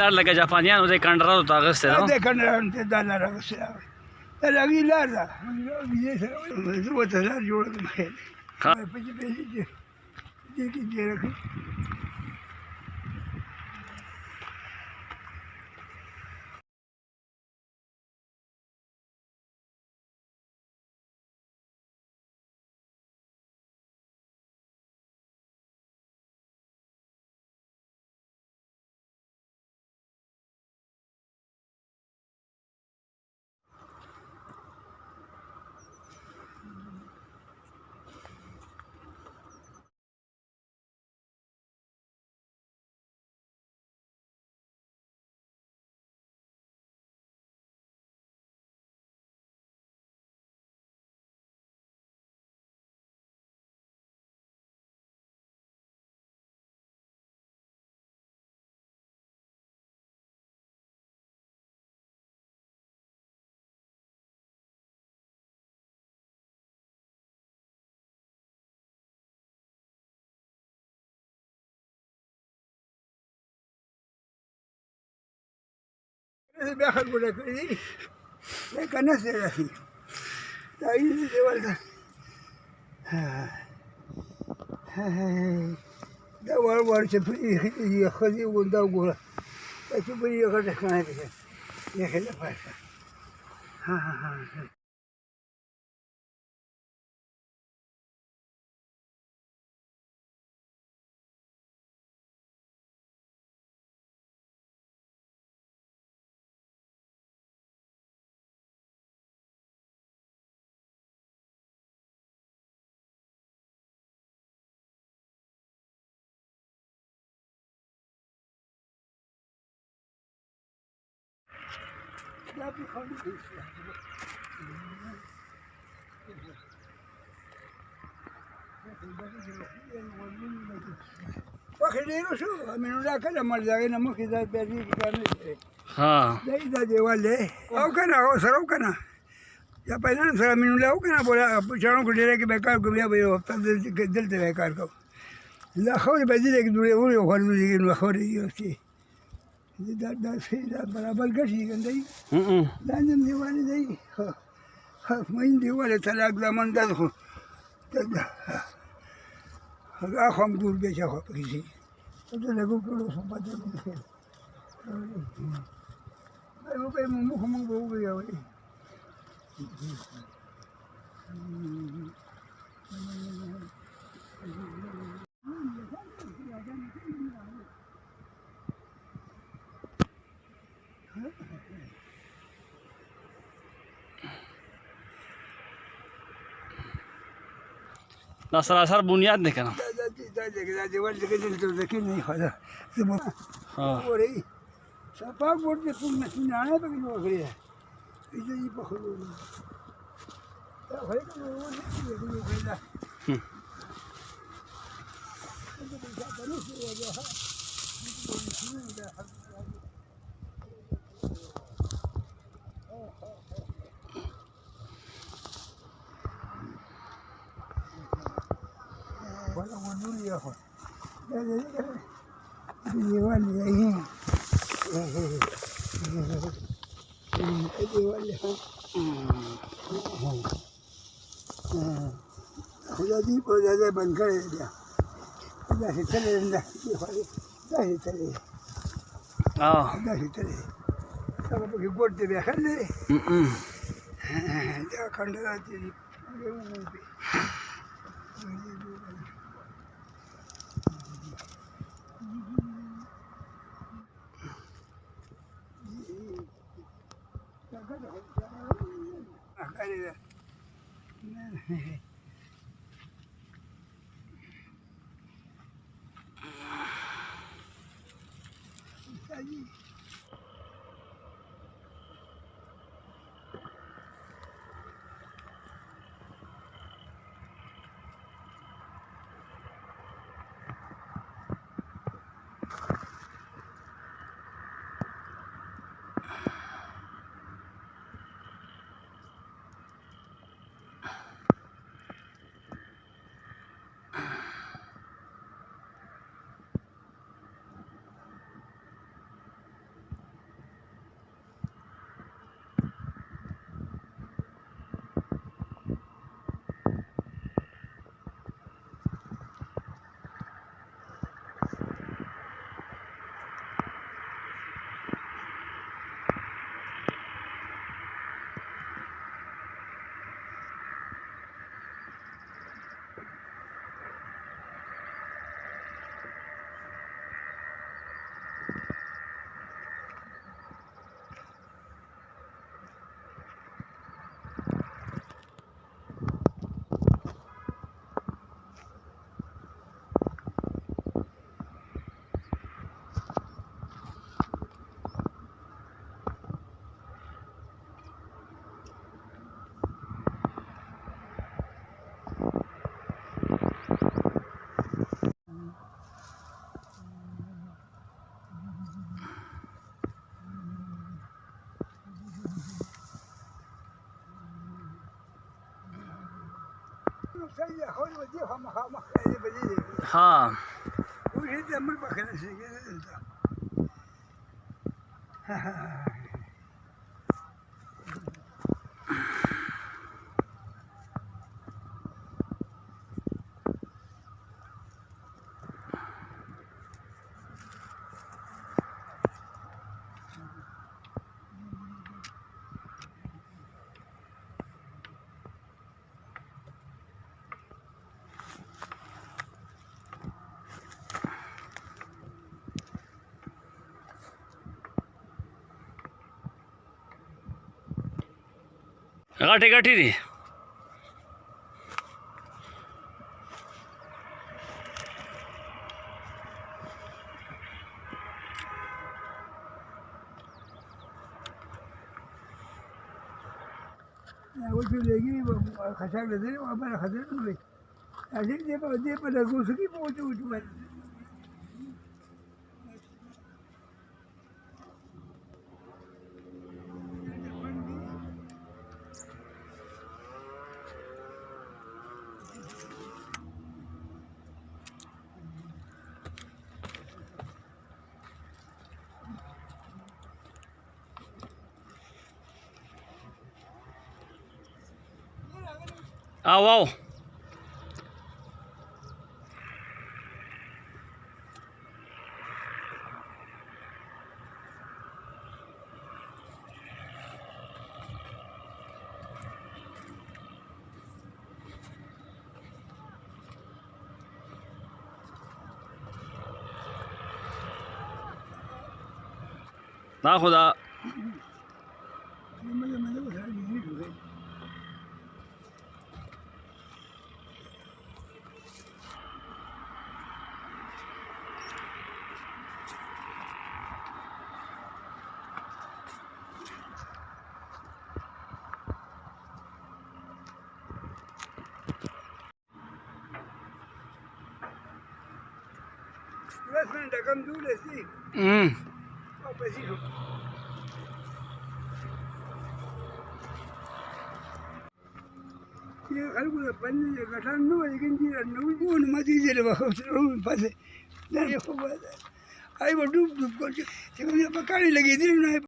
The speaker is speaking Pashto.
لار لکه جاپانیانو د کنډرو ته اغوستی نو د کنډرانو ته دا لار اغوستې ده دا د هغې لار ده ویزې سره زه ورته لار جوړه کړم خیر دی په دې پیسې چې دې کې تېره کړي بیا خلکو ډک کړي دي دی که نه سره راسي دا هغې دیوال ته دا وړ چپلي ایښي دي ښځې دا وګوره دا چپلي یې غټه ښکاره دي یخې لپاره دا پېښور دی وخت ډېر وشو امین الله کله مړ د هغې نه مخکې دا بیا دې کار نه دی کړی دا دیوال دی او که نه هغه سره و که نه یا پیدانو سره امین الله و که نه په چاڼو کې ډېری کې به کار کوو بیا به یو هفته دلته به کار کوو دا خاورې به ځینې کې دوړې وخوړېږي نو خاورې دا برابر ګټي که نه دی دا نیم دیوال دی مین دیوال یې طلاق زمان دا خو هغه خو هم دور بیا شاوخوا پکې شي دلته لږ وکړو اوس هم پاتې دی وبه یې موږ به وګورئ دا سراسر بنیاد دی که نه دا دیوال چې دلته ډکې نه وي خو دا وګورئ صفا ګوټ دی کوم مشیناڼۍ پکې جوړه کړې ده ایسه یې پخوي دا خو یې که نه جوړه کړې ده ولا ونقول يا اخوان ديوان يا ديوان خدا دې په ځای بند کړی دی داسې تللی دی داسې تللی دی داسې تللی دی هغه پکې ګوټ دی بیا ښه دی دا کنډرات دي ya joder, tío, jamás, de pedir. હા Uy, gente, muy bajera, sí, que es esta. ગાંઠી ગાંઠી રી वो जो लेगी खचाक लेते हैं वहाँ पर खतरे में गई ऐसे दे पर लगू सकी पहुँचे उठ पर આવો આવો ના ખુદા मतलब वो सारी हीट हो गई Raqam दूर ऐसी और पैसी हो ये अलगु द पन्ने गठन नो लेकिन जी नो जो न मती जे बाबू पासे ये हो आई वो डूब डूब को पकाने लगी थी ना